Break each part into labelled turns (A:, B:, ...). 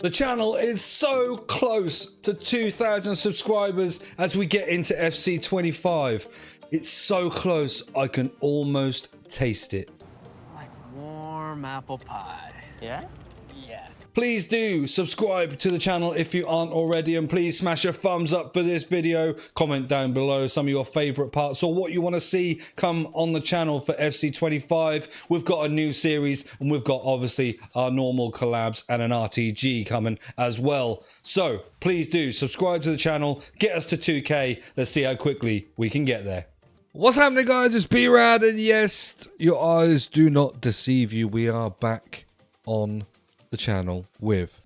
A: The channel is so close to 2,000 subscribers as we get into FC25. It's so close, I can almost taste it.
B: Like warm apple pie.
C: Yeah?
B: Yeah.
A: Please do subscribe to the channel if you aren't already, and please smash a thumbs up for this video. Comment down below some of your favorite parts or what you want to see come on the channel for FC25. We've got a new series and we've got obviously our normal collabs and an RTG coming as well. So please do subscribe to the channel, get us to 2K. Let's see how quickly we can get there. What's happening, guys? It's B-RAD, and yes, your eyes do not deceive you. We are back on the channel with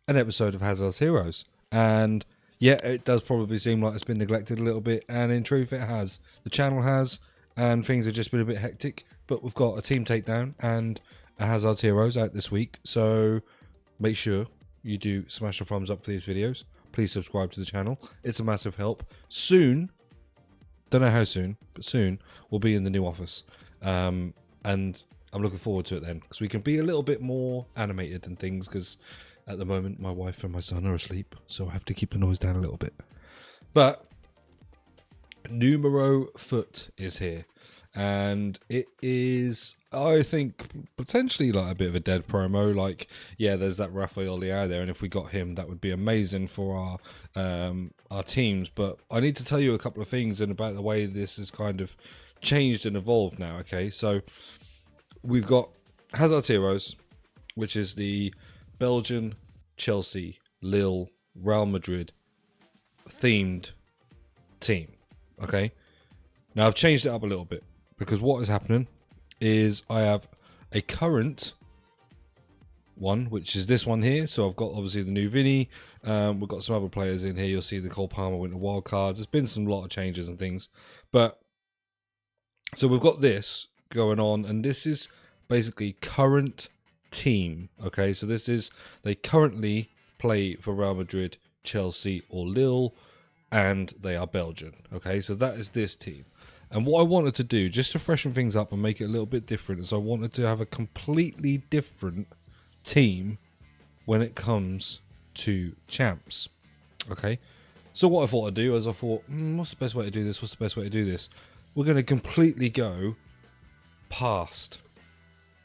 A: an episode of Hazard's Heroes, and yeah, it does probably seem like it's been neglected a little bit, and in truth it has. The channel has, and things have just been a bit hectic, but we've got a team takedown and a Hazard's Heroes out this week, so make sure you do smash the thumbs up for these videos. Please subscribe to the channel, it's a massive help. Soon, don't know how soon, but soon we'll be in the new office, and I'm looking forward to it then, because we can be a little bit more animated and things, because at the moment my wife and my son are asleep, so I have to keep the noise down a little bit. But Numero Foot is here, and it is, I think, potentially like a bit of a dead promo. Like, yeah, there's that Rafael Leao there, and if we got him, that would be amazing for our teams. But I need to tell you a couple of things and about the way this has kind of changed and evolved now. Okay, so we've got Hazard's Heroes, which is the Belgian, Chelsea, Lille, Real Madrid themed team. Okay, now I've changed it up a little bit, because what is happening is I have a current one, which is this one here. So I've got obviously the new Vinny, we've got some other players in here. You'll see the Cole Palmer Winter Wild Cards. There's been some lot of changes and things, but so we've got this going on, and this is basically current team. Okay, so this is, they currently play for Real Madrid, Chelsea or Lille, and they are Belgian. Okay, so that is this team. And what I wanted to do, just to freshen things up and make it a little bit different, is I wanted to have a completely different team when it comes to champs. Okay, so what I thought I'd do is I thought, what's the best way to do this? What's the best way to do this? We're going to completely go past.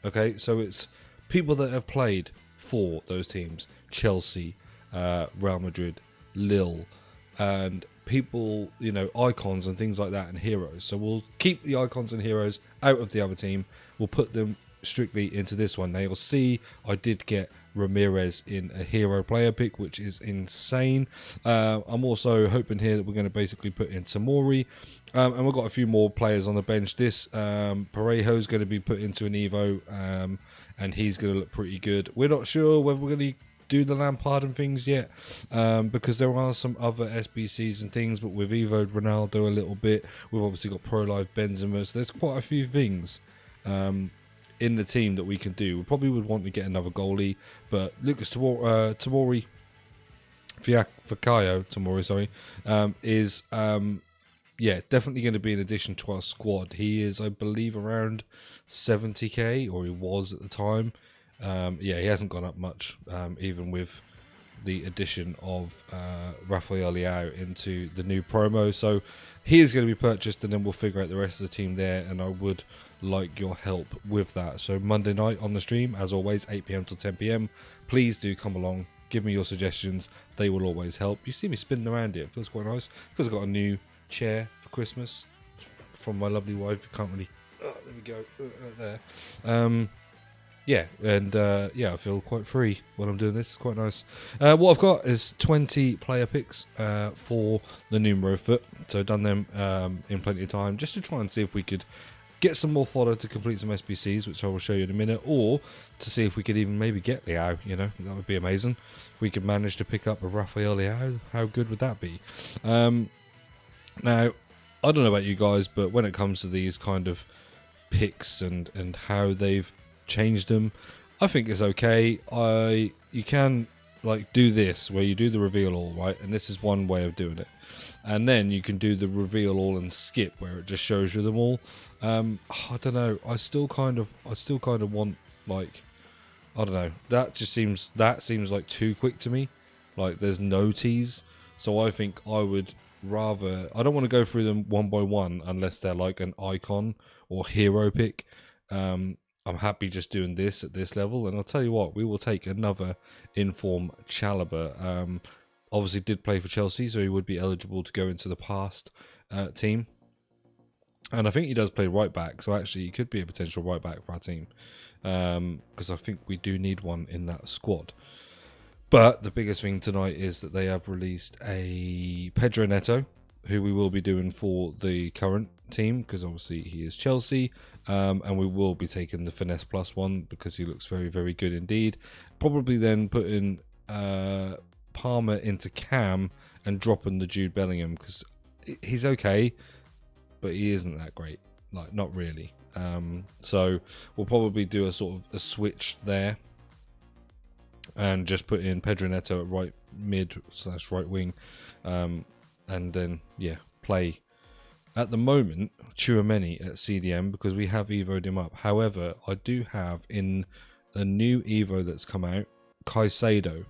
A: Okay, so it's people that have played for those teams: Chelsea, Real Madrid, Lille, and people, you know, icons and things like that, and heroes. So we'll keep the icons and heroes out of the other team. We'll put them strictly into this one. Now you'll see I did get Ramirez in a hero player pick, which is insane. I'm also hoping here that we're going to basically put in Tamori, and we've got a few more players on the bench. This Parejo is going to be put into an Evo, and he's going to look pretty good. We're not sure whether we're going to do the Lampard and things yet, because there are some other SBCs and things, but we've Evo'd Ronaldo a little bit. We've obviously got Pro Live Benzema, so there's quite a few things in the team that we can do. We probably would want to get another goalie, but Lucas Tamori, Fikayo Tamori, sorry, is yeah, definitely going to be an addition to our squad. He is, I believe, around 70k, or he was at the time. Yeah, he hasn't gone up much, even with the addition of Rafael Leao into the new promo. So he is going to be purchased, and then we'll figure out the rest of the team there, and I would like your help with that. So Monday night on the stream, as always, 8 PM till 10 PM. Please do come along, give me your suggestions, they will always help. You see me spinning around here, it feels quite nice, because I've got a new chair for Christmas from my lovely wife. You can't really, there we go, right there. Yeah, and yeah, I feel quite free when I'm doing this. It's quite nice. What I've got is 20 player picks for the Numero Foot. So I've done them in plenty of time, just to try and see if we could get some more fodder to complete some SBCs, which I will show you in a minute, or to see if we could even maybe get Leao. You know, that would be amazing. If we could manage to pick up a Rafael Leao, how good would that be? Now, I don't know about you guys, but when it comes to these kind of picks and how they've changed them, I think it's okay. You can like do this where you do the reveal all, right, and this is one way of doing it, and then you can do the reveal all and skip, where it just shows you them all. I don't know, I still kind of want like I don't know. That seems like too quick to me. Like there's no T's, so I think I would rather. I don't want to go through them one by one unless they're like an icon or hero pick. I'm happy just doing this at this level, and I'll tell you what, we will take another inform Chalobah. Obviously did play for Chelsea, so he would be eligible to go into the past team. And I think he does play right back, so actually he could be a potential right back for our team. Because I think we do need one in that squad. But the biggest thing tonight is that they have released a Pedro Neto, who we will be doing for the current team, because obviously he is Chelsea. And we will be taking the Finesse Plus one, because he looks very, very good indeed. Probably then putting Palmer into Cam and dropping the Jude Bellingham, because he's okay, but he isn't that great. Like, not really. So we'll probably do a sort of a switch there and just put in Pedro Neto at right mid / right wing, and then play at the moment Tchouaméni at CDM, because we have evoed him up. However, I do have in a new evo that's come out Caicedo.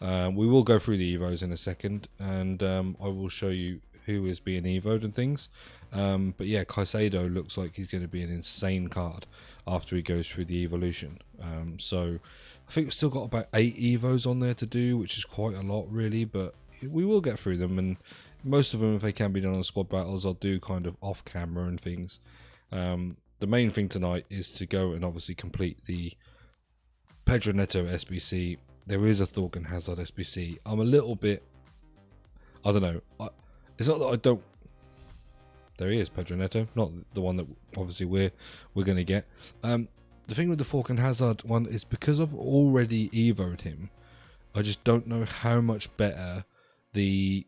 A: We will go through the evos in a second, and I will show you who is being evoed and things. But yeah, Caicedo looks like he's going to be an insane card after he goes through the evolution. So I think we've still got about 8 evos on there to do, which is quite a lot really, but we will get through them, and most of them, if they can be done on squad battles, I'll do kind of off camera and things. The main thing tonight is to go and obviously complete the Pedro Neto SBC. There is a Thorgan Hazard SBC. I'm a little bit, I don't know, it's not that I don't. There he is, Pedro Neto, not the one that obviously we're going to get. The thing with the Thorgan Hazard one is because I've already evoed him, I just don't know how much better the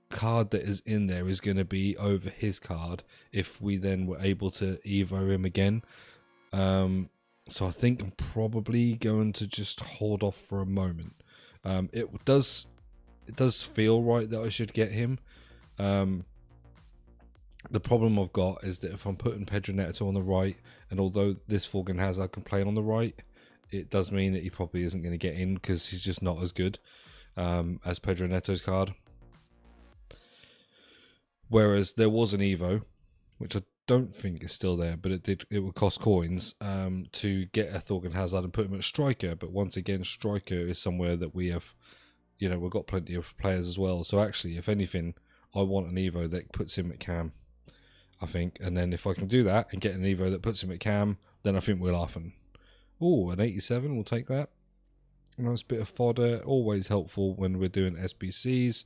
A: card that is in there is going to be over his card if we then were able to evo him again. So I think I'm probably going to just hold off for a moment. It does feel right that I should get him. The problem I've got is that if I'm putting Pedro Neto on the right, and although this Thorgan Hazard can play on the right, it does mean that he probably isn't going to get in because he's just not as good as Pedro Neto's card. Whereas there was an Evo, which I don't think is still there, but it would cost coins to get a Thorgan Hazard and put him at striker. But once again, striker is somewhere that we have, we've got plenty of players as well. So actually, if anything, I want an Evo that puts him at cam, I think. And then if I can do that and get an Evo that puts him at cam, then I think we're laughing. Oh, an 87, we'll take that. A nice bit of fodder, always helpful when we're doing SBCs.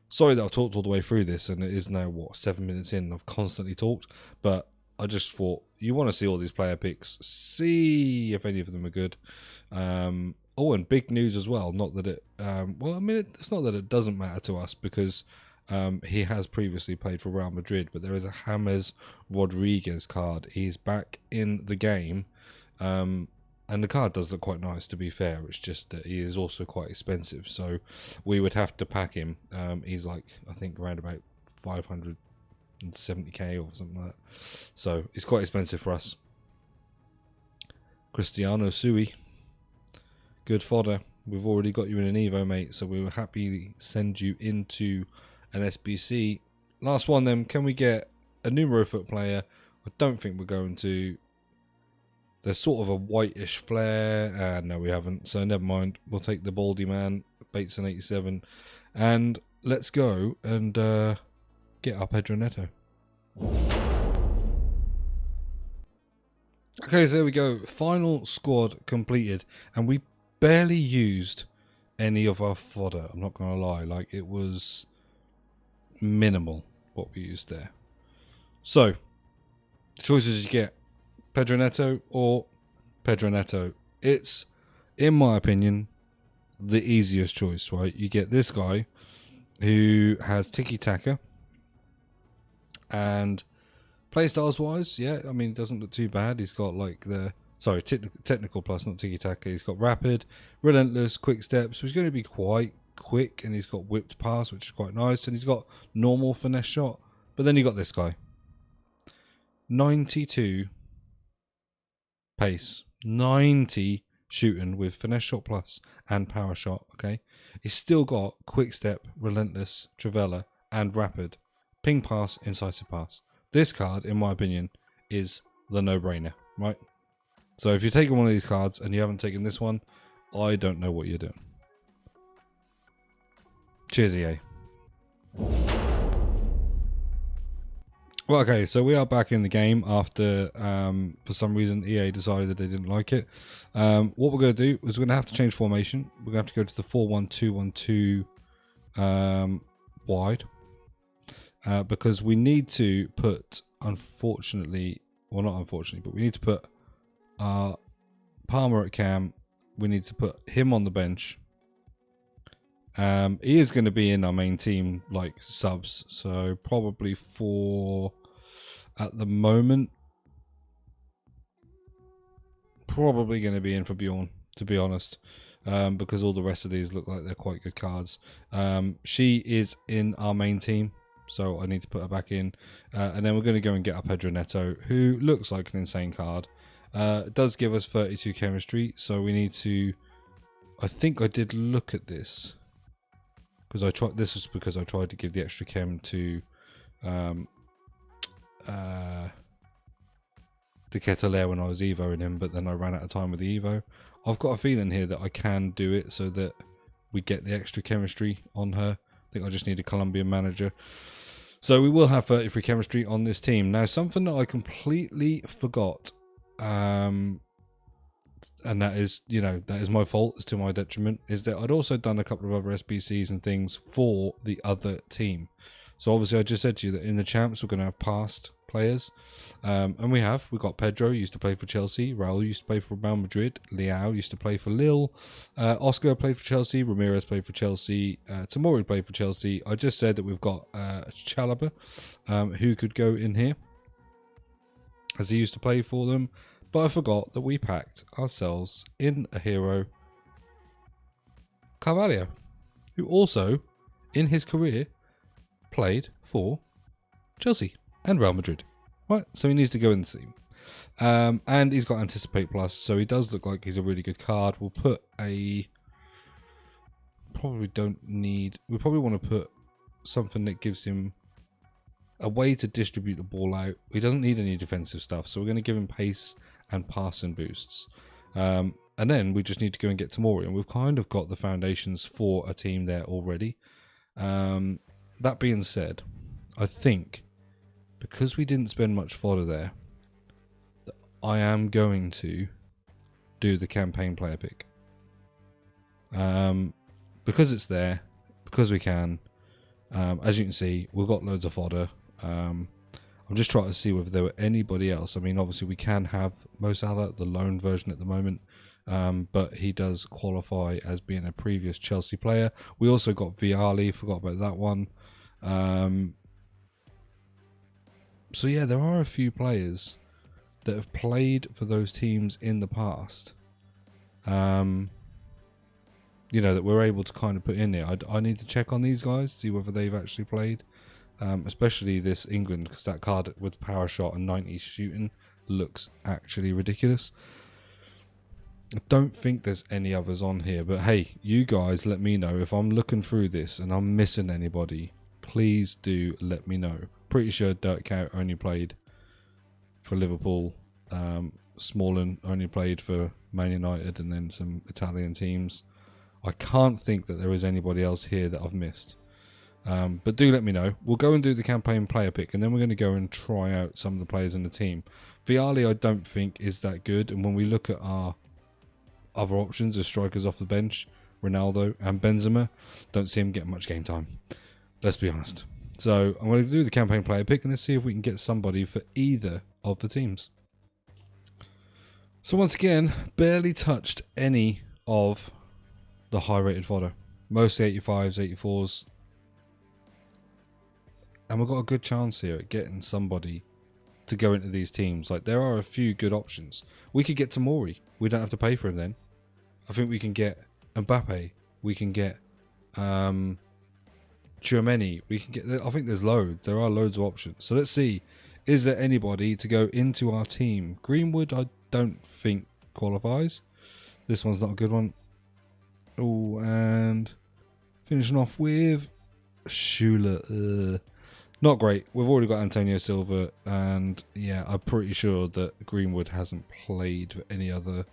A: Sorry that I've talked all the way through this, and it is now, 7 minutes in, I've constantly talked, but I just thought, you want to see all these player picks, see if any of them are good. Oh, and big news as well, not that it, it's not that it doesn't matter to us, because he has previously played for Real Madrid, but there is a James Rodriguez card. He's back in the game, and the card does look quite nice, to be fair. It's just that he is also quite expensive, so we would have to pack him. He's like, I think, around about 570k or something like that. So it's quite expensive for us. Cristiano Sui, good fodder. We've already got you in an Evo, mate, so we will happily send you into an SBC. Last one then, can we get a numero foot player? I don't think we're going to. There's sort of a whitish flare. No, we haven't, so never mind. We'll take the Baldy man, Bates and 87, and let's go and get our Pedro Neto. Okay, so there we go. Final squad completed, and we barely used any of our fodder. I'm not going to lie, like it was minimal what we used there. So the choices you get: Pedro Neto or Pedro Neto. It's, in my opinion, the easiest choice, right? You get this guy who has tiki-taka, and playstyles wise, yeah, I mean, it doesn't look too bad. He's got like the, technical plus, not tiki-taka. He's got rapid, relentless, quick steps, so he's going to be quite quick, and he's got whipped pass, which is quite nice, and he's got normal finesse shot. But then you got this guy, 92 pace, 90 shooting with finesse shot plus and power shot. Okay, he's still got quick step, relentless, Travella, and rapid, ping pass, incisive pass. This card, in my opinion, is the no-brainer, right? So if you're taking one of these cards and you haven't taken this one, I don't know what you're doing. Cheers, EA. Well, okay, so we are back in the game after, for some reason, EA decided that they didn't like it. What we're going to do is we're going to have to change formation. We're going to have to go to the 4-1-2-1-2 wide. Because we need to put, unfortunately, well, not unfortunately, but we need to put Palmer at cam. We need to put him on the bench. He is going to be in our main team, like subs, so probably for, at the moment, probably going to be in for Bjorn, to be honest, because all the rest of these look like they're quite good cards. She is in our main team, so I need to put her back in, and then we're going to go and get our Pedro Neto, who looks like an insane card. It does give us 32 chemistry, so we need to, I think I did look at this. Because I tried. This was because I tried to give the extra chem to Ketelaere when I was evoing him, but then I ran out of time with the evo. I've got a feeling here that I can do it so that we get the extra chemistry on her. I think I just need a Colombian manager. So we will have 33 chemistry on this team. Now, something that I completely forgot, and that is, you know, that is my fault, it's to my detriment, is that I'd also done a couple of other SBCs and things for the other team. So obviously I just said to you that in the champs we're going to have past players, and we've got Pedro, used to play for Chelsea, Raul used to play for Real Madrid, Leao used to play for Lille, Oscar played for Chelsea, Ramirez played for Chelsea, Tamori played for Chelsea. I just said that we've got Chalobah, who could go in here, as he used to play for them. But I forgot that we packed ourselves in a hero, Carvalho, who also, in his career, played for Chelsea and Real Madrid. Right, so he needs to go in the team. And he's got Anticipate Plus, so he does look like he's a really good card. We'll put a... we probably want to put something that gives him a way to distribute the ball out. He doesn't need any defensive stuff, so we're going to give him pace and passing boosts, and then we just need to go and get Tamori, and we've kind of got the foundations for a team there already. That being said, I think because we didn't spend much fodder there, I am going to do the campaign player pick, because it's there, because we can. As you can see, we've got loads of fodder. I'm just trying to see whether there were anybody else. I mean, obviously we can have Mo Salah, the loan version at the moment, but he does qualify as being a previous Chelsea player. We also got Vialli, forgot about that one. So yeah, there are a few players that have played for those teams in the past, you know, that we're able to kind of put in there. I need to check on these guys, see whether they've actually played. Especially this England, because that card with power shot and 90 shooting looks actually ridiculous. I don't think there's any others on here, but hey, you guys let me know if I'm looking through this and I'm missing anybody. Please do let me know. Pretty sure Dirk Kuyt only played for Liverpool. Smalling only played for Man United and then some Italian teams. I can't think that there is anybody else here that I've missed. But do let me know. We'll go and do the campaign player pick, and then we're going to go and try out some of the players in the team. Vialli I don't think is that good, and when we look at our other options as strikers off the bench, Ronaldo and Benzema, don't see him getting much game time. Let's be honest. So I'm going to do the campaign player pick, and let's see if we can get somebody for either of the teams. So once again, barely touched any of the high rated fodder. Mostly 85s, 84s. And we've got a good chance here at getting somebody to go into these teams. Like, there are a few good options. We could get Tamori. We don't have to pay for him then. I think we can get Mbappe. We can get Tchouameni. We can get... I think there's loads. There are loads of options. So let's see. Is there anybody to go into our team? Greenwood, I don't think qualifies. This one's not a good one. Oh, and finishing off with Schuler. Not great. We've already got Antonio Silva, and yeah, I'm pretty sure that Greenwood hasn't played for any other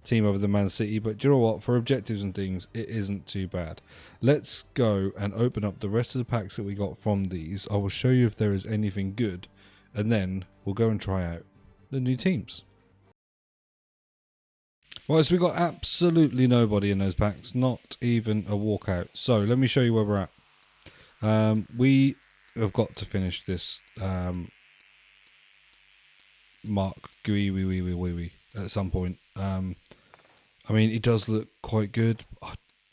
A: team other than Man City. But do you know what? For objectives and things, it isn't too bad. Let's go and open up the rest of the packs that we got from these. I will show you if there is anything good, and then we'll go and try out the new teams. Right, so we got absolutely nobody in those packs, not even a walkout. So let me show you where we're at. We have got to finish this Mark Gui at some point. I mean, he does look quite good.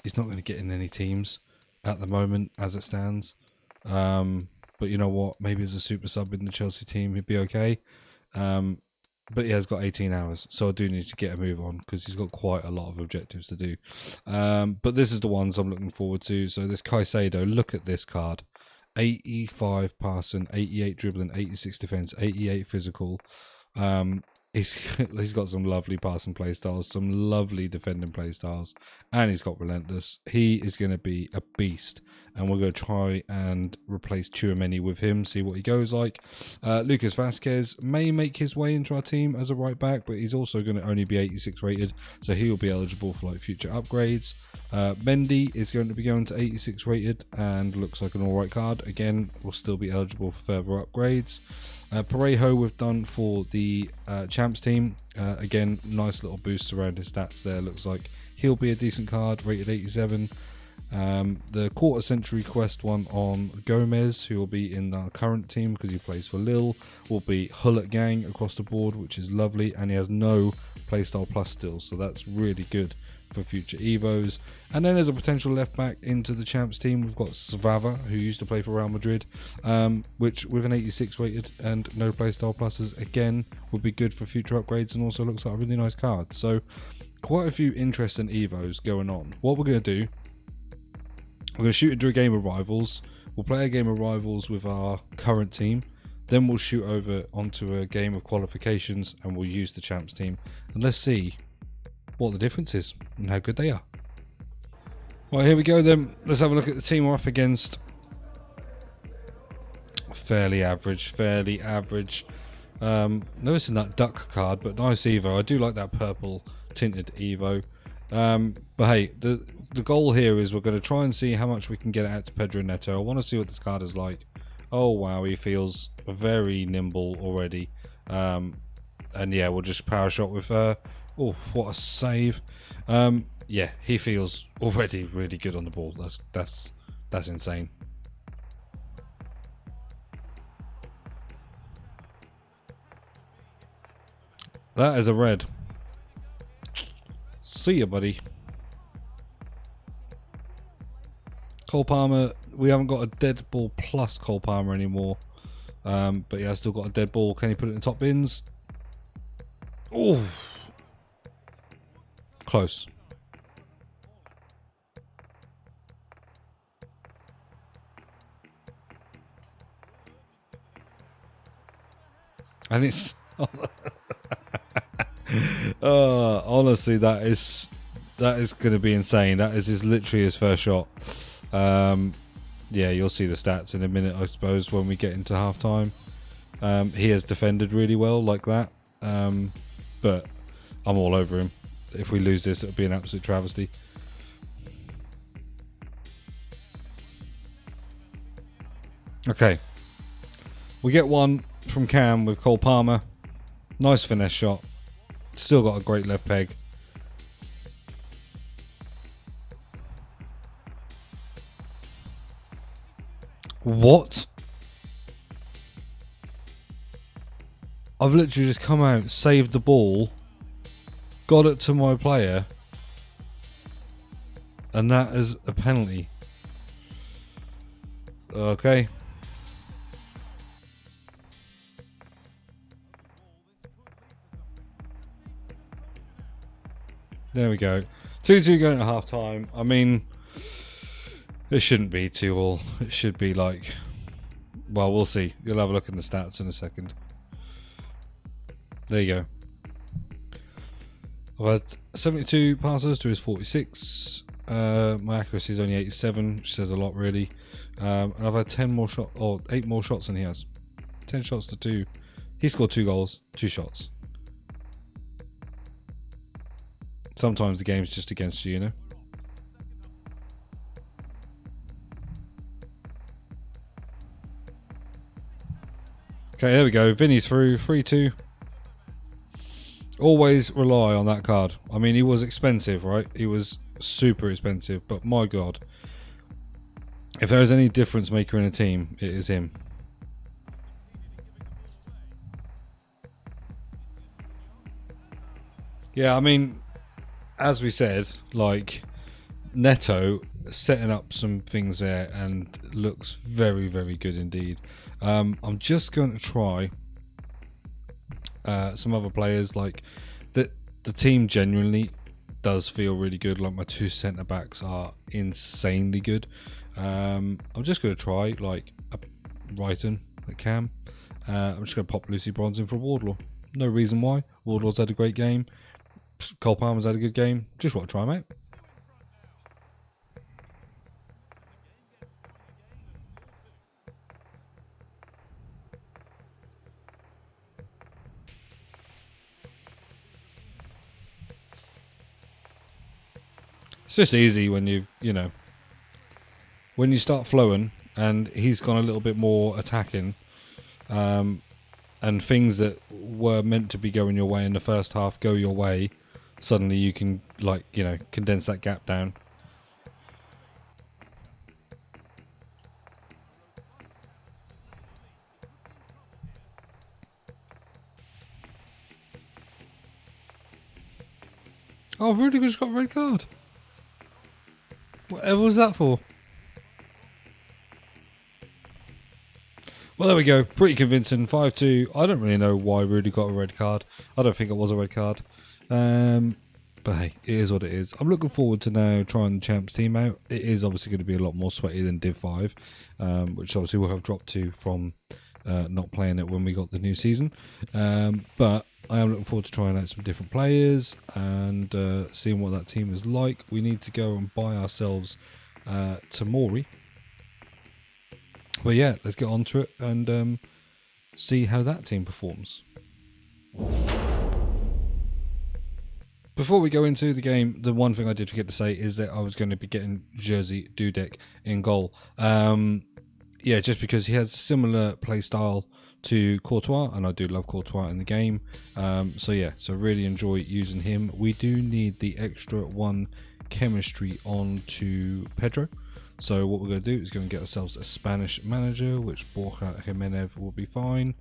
A: He's not going to get in any teams at the moment as it stands. But you know what? Maybe as a super sub in the Chelsea team, he'd be okay. But he has got 18 hours, so I do need to get a move on because he's got quite a lot of objectives to do. But this is the ones I'm looking forward to. So this Caicedo, look at this card. 85 passing, 88 dribbling, 86 defense, 88 physical. He's got some lovely passing play styles, some lovely defending play styles, and he's got relentless. He is going to be a beast, and we're going to try and replace Tchouaméni with him, see what he goes like. Lucas Vazquez may make his way into our team as a right back, but he's also going to only be 86 rated, so he will be eligible for like future upgrades. Mendy is going to be going to 86 rated and looks like an alright card. Again, will still be eligible for further upgrades. Parejo we've done for the champs team. Again, nice little boost around his stats there. Looks like he'll be a decent card, rated 87. The quarter century quest one on Gomez, who will be in our current team because he plays for Lille, will be Hullet Gang across the board, which is lovely, and he has no playstyle plus still, so that's really good for future Evos. And then there's a potential left back into the champs team. We've got Svava, who used to play for Real Madrid, which with an 86 rated and no playstyle pluses, again would be good for future upgrades, and also looks like a really nice card. So quite a few interesting Evos going on. What we're going to do, we're going to shoot into a game of Rivals. We'll play a game of Rivals with our current team, then we'll shoot over onto a game of qualifications, and we'll use the champs team, and let's see what the difference is and how good they are. Right, here we go then. Let's have a look at the team we're up against. Fairly average. Noticing that duck card, but nice Evo. I do like that purple tinted Evo. But hey, the goal here is we're going to try and see how much we can get out to Pedro Neto. I want to see what this card is like. Oh wow, he feels very nimble already. And yeah, we'll just power shot with oh, what a save. Yeah, he feels already really good on the ball. That's insane. That is a red. See ya, buddy. Cole Palmer, we haven't got a dead ball plus Cole Palmer anymore. But yeah, I still got a dead ball. Can he put it in top bins? Oh, close. And it's honestly, that is going to be insane. That is literally his first shot. Yeah, you'll see the stats in a minute, I suppose, when we get into half time. He has defended really well like that, but I'm all over him. If we lose this, it'll be an absolute travesty. Okay, we get one from Cam with Cole Palmer. Nice finesse shot. Still got a great left peg. What? I've literally just come out, saved the ball, got it to my player, and that is a penalty. Okay. There we go. 2-2 going at half time. I mean, it shouldn't be 2-2. It should be like, well, we'll see. You'll have a look in the stats in a second. There you go. I've had 72 passes to his 46. My accuracy is only 87, which says a lot really. And I've had 10 more shots, or 8 more shots than he has. 10 shots to 2. He scored 2 goals, 2 shots. Sometimes the game's just against you, you know. Okay, there we go. Vinny's through, 3-2. Always rely on that card. I mean, he was expensive, right? He was super expensive, but my God. If there is any difference maker in a team, it is him. Yeah, I mean, as we said, like, Neto setting up some things there and looks very, very good indeed. I'm just going to try some other players. Like, the team genuinely does feel really good. Like, my 2 centre backs are insanely good. I'm just going to try like a Brighton at Cam. I'm just going to pop Lucy Bronze in for Wardlaw. No reason why. Wardlaw's had a great game. Cole Palmer's had a good game. Just want to try, mate. It's just easy when you know, when you start flowing and he's gone a little bit more attacking, and things that were meant to be going your way in the first half go your way, suddenly you can, like, you know, condense that gap down. Oh, Rudiger's got a red card. Whatever was that for? Well, there we go. Pretty convincing. 5-2. I don't really know why Rudy got a red card. I don't think it was a red card. But hey, it is what it is. I'm looking forward to now trying the Champs team out. It is obviously going to be a lot more sweaty than Div 5, which obviously we'll have dropped to from not playing it when we got the new season. But I am looking forward to trying out some different players and seeing what that team is like. We need to go and buy ourselves Tamori. But yeah, let's get on to it and see how that team performs. Before we go into the game, the one thing I did forget to say is that I was going to be getting Jerzy Dudek in goal. Yeah, just because he has a similar play style to Courtois, and I do love Courtois in the game. So yeah, so really enjoy using him. We do need the extra 1 chemistry on to Pedro. So what we're going to do is go and get ourselves a Spanish manager, which Borja Jimenez will be fine.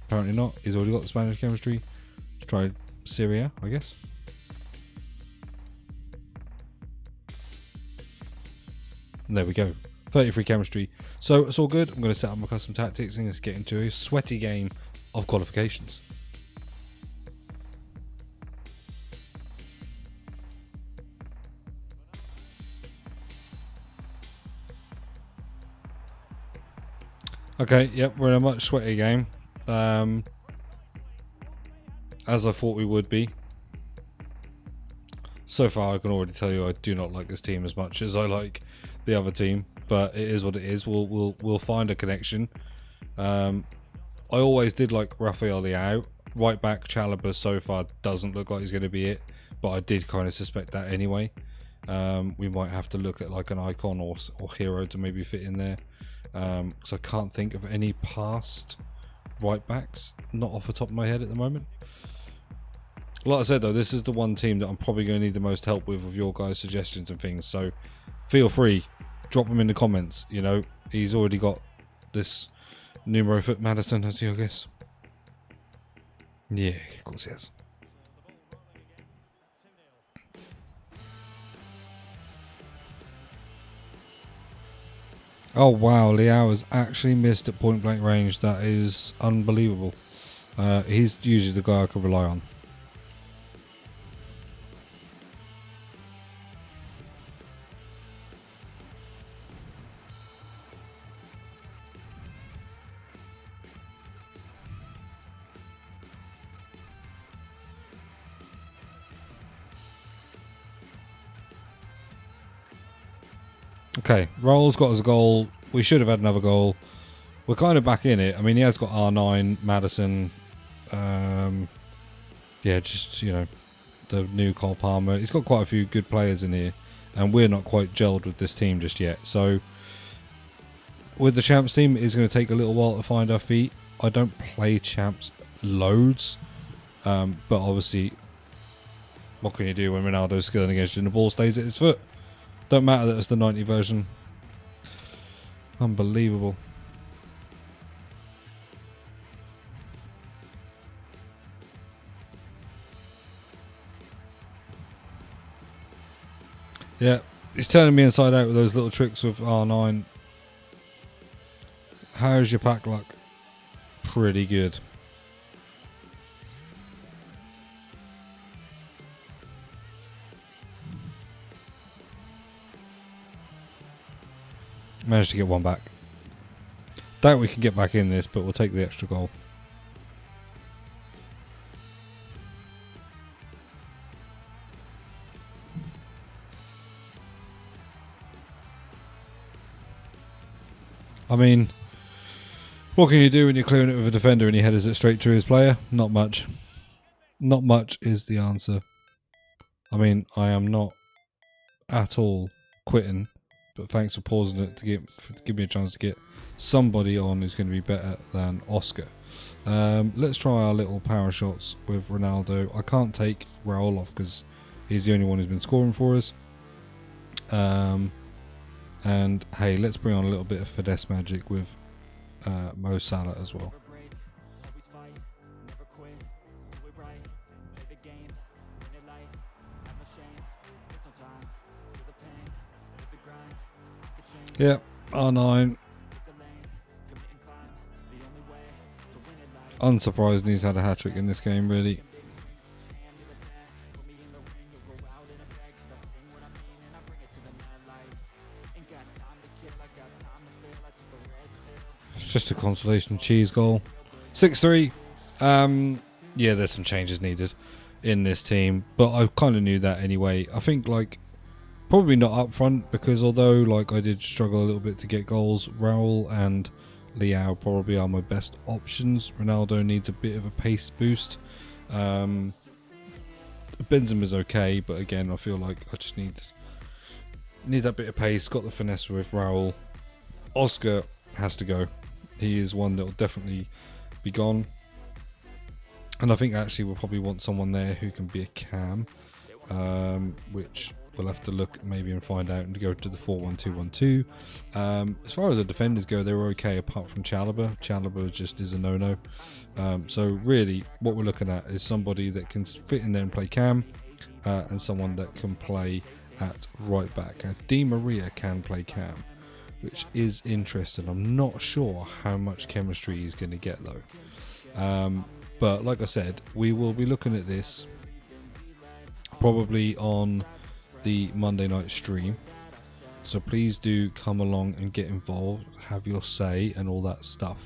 A: Apparently not. He's already got the Spanish chemistry. Let's try Syria, I guess. And there we go. 33 chemistry. So it's all good. I'm going to set up my custom tactics and let's get into a sweaty game of qualifications. Okay, yep, we're in a much sweatier game. As I thought we would be. So far, I can already tell you I do not like this team as much as I like the other team, but it is what it is. We'll find a connection. I always did like Rafael Leao. Right back Chalobah so far doesn't look like he's going to be it, but I did kind of suspect that anyway. We might have to look at like an icon or hero to maybe fit in there. Because I can't think of any past right backs, not off the top of my head at the moment. Like I said though, this is the one team that I'm probably going to need the most help with your guys' suggestions and things, so feel free, drop them in the comments. You know, he's already got this numero foot Madison, has he, I guess? Yeah, of course he has. Oh wow, Leao has actually missed at point blank range. That is unbelievable. He's usually the guy I can rely on. Okay, Raul's got us a goal. We should have had another goal. We're kind of back in it. I mean, he has got R9, Madison. Yeah, just, you know, the new Cole Palmer. He's got quite a few good players in here. And we're not quite gelled with this team just yet. So, with the Champs team, it's going to take a little while to find our feet. I don't play Champs loads. But obviously, what can you do when Ronaldo's skilling against you and the ball stays at his foot? Don't matter that it's the 90 version. Unbelievable. Yeah, he's turning me inside out with those little tricks with R9. How's your pack luck? Pretty good. Managed to get one back. Doubt we can get back in this, but we'll take the extra goal. I mean, what can you do when you're clearing it with a defender and he headers it straight to his player? Not much. Not much is the answer. I mean, I am not at all quitting, but thanks for pausing it to give me a chance to get somebody on who's going to be better than Oscar. Let's try our little power shots with Ronaldo. I can't take Raul off because he's the only one who's been scoring for us. And hey, let's bring on a little bit of finesse magic with Mo Salah as well. Yeah, R9. Unsurprising he's had a hat-trick in this game, really. It's just a consolation cheese goal. 6-3. Yeah, there's some changes needed in this team, but I kind of knew that anyway. I think, like, probably not up front, because although, like, I did struggle a little bit to get goals, Raul and Leao probably are my best options. Ronaldo needs a bit of a pace boost. Benzema's okay, but again, I feel like I just need that bit of pace. Got the finesse with Raul. Oscar has to go. He is one that will definitely be gone. And I think actually we'll probably want someone there who can be a cam, which we'll have to look maybe and find out and go to the 4-1-2-1-2. As far as the defenders go, they were okay apart from Chalobah. Chalobah just is a no-no. So really what we're looking at is somebody that can fit in there and play cam, and someone that can play at right back. Now, Di Maria can play cam, which is interesting. I'm not sure how much chemistry he's going to get though. But like I said, we will be looking at this probably on the Monday night stream. So please do come along and get involved, have your say and all that stuff.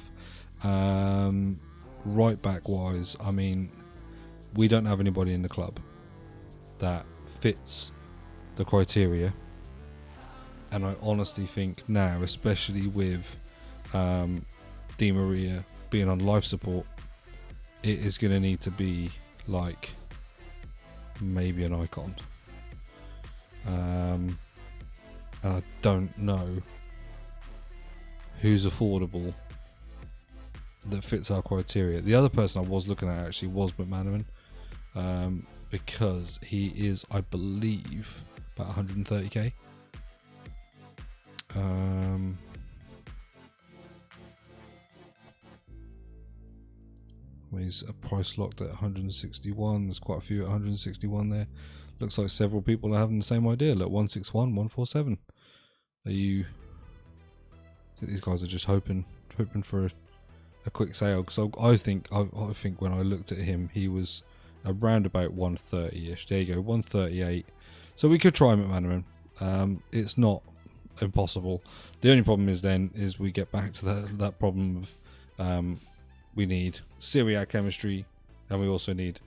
A: Right back wise, I mean, we don't have anybody in the club that fits the criteria. And I honestly think now, especially with Di Maria being on life support, it is going to need to be like maybe an icon. And I don't know who's affordable that fits our criteria. The other person I was looking at actually was McManaman, because he is, I believe, about 130k. He's a price locked at 161. There's quite a few at 161 there. Looks like several people are having the same idea. Look, 161, 147. Are you? I think these guys are just hoping for a quick sale. Because I think when I looked at him, he was around about 130ish. There you go, 138. So we could try him at McManaman. It's not impossible. The only problem is we get back to that problem of we need Syriac chemistry, and we also need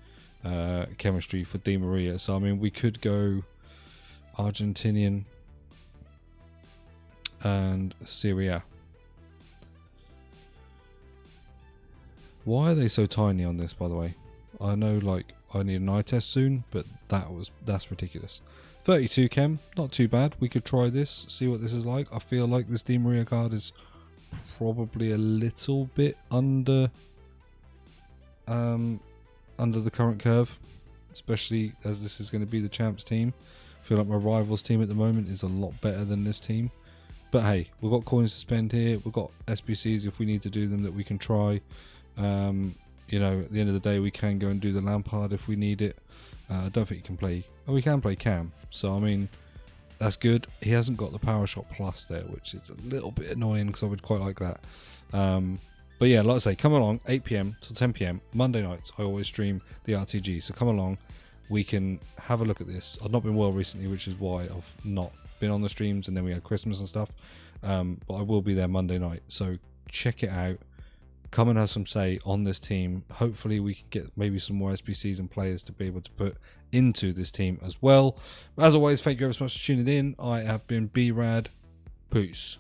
A: chemistry for Di Maria. So I mean, we could go Argentinian. and Syria. Why are they so tiny on this, by the way? I know, like, I need an eye test soon, but that's ridiculous. 32 chem, not too bad. We could try this, see what this is like. I feel like this Di Maria card is probably a little bit under the current curve, especially as this is going to be the champs team. I feel like my rivals team at the moment is a lot better than this team. But hey, we've got coins to spend here. We've got SBCs if we need to do them that we can try. You know, at the end of the day, we can go and do the Lampard if we need it. I don't think he can play. Oh, we can play Cam. So, I mean, that's good. He hasn't got the Power Shot Plus there, which is a little bit annoying because I would quite like that. But yeah, like I say, come along, 8 PM till 10 PM, Monday nights. I always stream the RTG. So come along. We can have a look at this. I've not been well recently, which is why I've not been on the streams. And then we had Christmas and stuff. But I will be there Monday night. So check it out. Come and have some say on this team. Hopefully we can get maybe some more SBCs and players to be able to put into this team as well. As always, thank you ever so much for tuning in. I have been B-RAD. Peace.